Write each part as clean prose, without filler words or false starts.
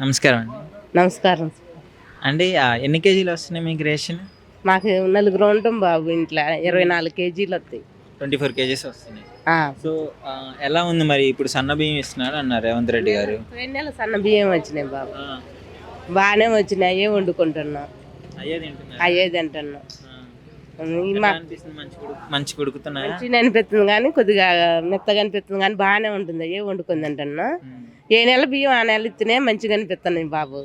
నమస్కారం అండి. నమస్కారం. అండి ఎన్ని కేజీలు వస్తున్నాయి మీకు రేషన్? మాకు నలుగురు ఉంటాం బాబు ఇంట్లో. 24 కేజీలు వస్తాయి. 24 కేజీస్ వస్తున్నాయి. ఆ. సో ఎలా ఉంది మరి ఇప్పుడు సన్న బియ్యం ఇస్తున్నారు అన్నారు రేవంత్ రెడ్డి గారు. పోయిన నెల సన్న బియ్యం వచ్చినాయి బాబు. ఆ, బాగానే వచ్చినాయి. అయ్యే వండుకుంటున్నాం. అయ్యే తింటున్నారు. అయ్యే తింటున్నాం. ఎలా అనిపిస్తుంది? మంచి ఉడుకుతున్నాయా? మంచిగా అనిపిస్తుంది కానీ కొద్దిగా మెత్తగా అనిపిస్తుంది కానీ బాగానే ఉంటుంది. అయ్యే వండుకొని తింటున్నాం. ఏ నెల బియ్యం ఆ నెల ఇస్తేనే మంచిగా అనిపిస్తున్నాయి బాబు.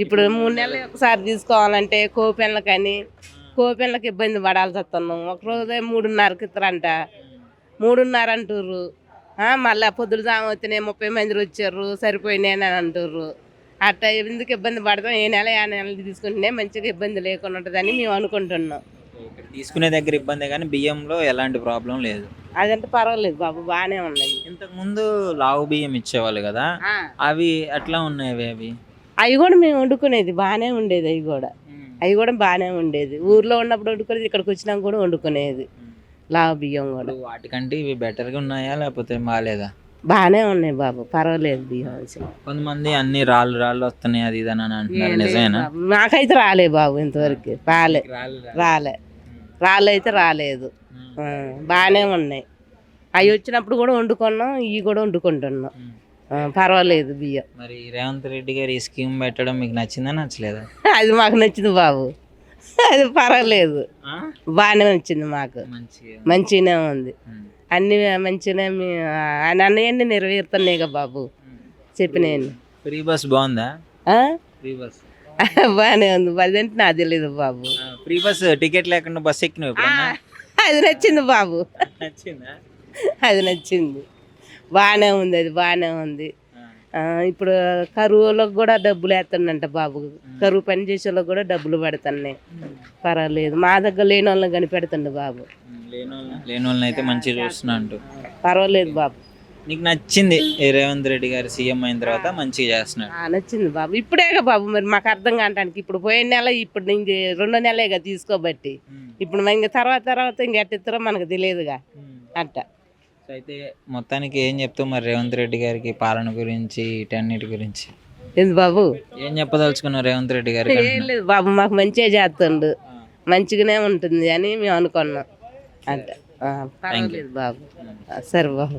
ఇప్పుడు 3 నెలలు ఒకసారి తీసుకోవాలంటే కోపెన్లకని కోపెన్లకు ఇబ్బంది పడాల్సి వస్తున్నాం. ఒకరోజే 3:30కి ఇస్తారంట. 3:30 అంటుర్రు. మళ్ళీ పొద్దున జామ వచ్చినాయి 30 మంది వచ్చారు సరిపోయినాయి అని అంటుర్రు. అట్లా ఎందుకు ఇబ్బంది పడతాం? ఏ నెల ఆ నెల తీసుకుంటే మంచిగా ఇబ్బంది లేకుండా ఉంటుందని మేము అనుకుంటున్నాం. ఇక్కడ తీసుకునే దగ్గర ఇబ్బంది కానీ బియ్యంలో ఎలాంటి ప్రాబ్లం లేదు. అదంటే పర్వాలేదు బాబు, బాగానే ఉన్నాయి. ఇంతకు ముందు లావు బియ్యం ఇచ్చేవాళ్ళు కదా, అవి ఎట్లా ఉన్నాయి అవి? అవి కూడా మేము వండుకునేది బాగానే ఉండేది. అవి కూడా బాగానే ఉండేది. ఊర్లో ఉన్నప్పుడు వండుకునేది, ఇక్కడికి వచ్చినాక కూడా వండుకునేది. లావు బియ్యం కూడా వాటికంటే ఇవి బెటర్గా ఉన్నాయా లేకపోతే బాగాలేదా? బాగానే ఉన్నాయి బాబు, పర్వాలేదు బియ్యం. కొంతమంది అన్ని రాళ్ళు రాళ్ళు వస్తున్నాయి అది ఇదని అని అంటున్నారు, నిజమేనా? నాకైతే రాలే బాబు, ఇంతవరకు రాలే రాళ్ళు అయితే రాలేదు. బాగానే ఉన్నాయి. అవి వచ్చినప్పుడు కూడా వండుకున్నాం, ఇవి కూడా వండుకుంటున్నాం. పర్వాలేదు బియ్యం. మరి రేవంత్ రెడ్డి గారు ఈ స్కీమ్ పెట్టడం మీకు నచ్చిందా నచ్చలేదా? అది మాకు నచ్చింది బాబు. అది పర్వాలేదు, బాగానే నచ్చింది మాకు. మంచిగానే ఉంది. అన్ని మంచిగానే అన్నీ నెరవేరుతున్నాయి కదా బాబు చెప్పినాను. ఫ్రీ బస్ బాగుందా? ఫ్రీ బస్ బాగానే ఉంది. అదంటే నాకు తెలియదు బాబు. ఫ్రీ బస్ టికెట్ లేకుండా బస్ ఎక్కినావు? అది నచ్చింది బాబు. నచ్చిందా? అది నచ్చింది. బాగానే ఉంది. అది బాగానే ఉంది. ఇప్పుడు కరువులకు కూడా డబ్బులు వేస్తుండంట బాబు. కరువు పని చేసే వాళ్ళకి కూడా డబ్బులు పడుతున్నాయి. పర్వాలేదు. మా దగ్గర లేని వాళ్ళని కనిపెడుతుండు బాబు. లేని వాళ్ళని అయితే మంచిగా చూస్తున్నా అంటూ పర్వాలేదు బాబు. నీకు నచ్చింది రేవంత్ రెడ్డి గారు సీఎం అయిన తర్వాత మంచిగా చేస్తున్నాడు? నచ్చింది బాబు. ఇప్పుడేగా బాబు మరి మాకు అర్థం కావటానికి. ఇప్పుడు పోయిన నెల ఇప్పుడు ఇంక 2 నెలలేగా తీసుకోబట్టి. ఇప్పుడు ఇంక తర్వాత ఇంక ఎట్టిస్తారో మనకు తెలియదుగా అట్ట. అయితే మొత్తానికి ఏం చెప్తావు మరి రేవంత్ రెడ్డి గారికి పాలన గురించి వీటన్నిటి గురించి? ఏంది బాబు ఏం చెప్పదలుచుకున్నావు రేవంత్ రెడ్డి గారు? ఏం లేదు బాబు, మాకు మంచిగా చేస్తుండు, మంచిగానే ఉంటుంది అని మేము అనుకున్నాం అంట. పర్వాలేదు బాబు. సరే బాబు.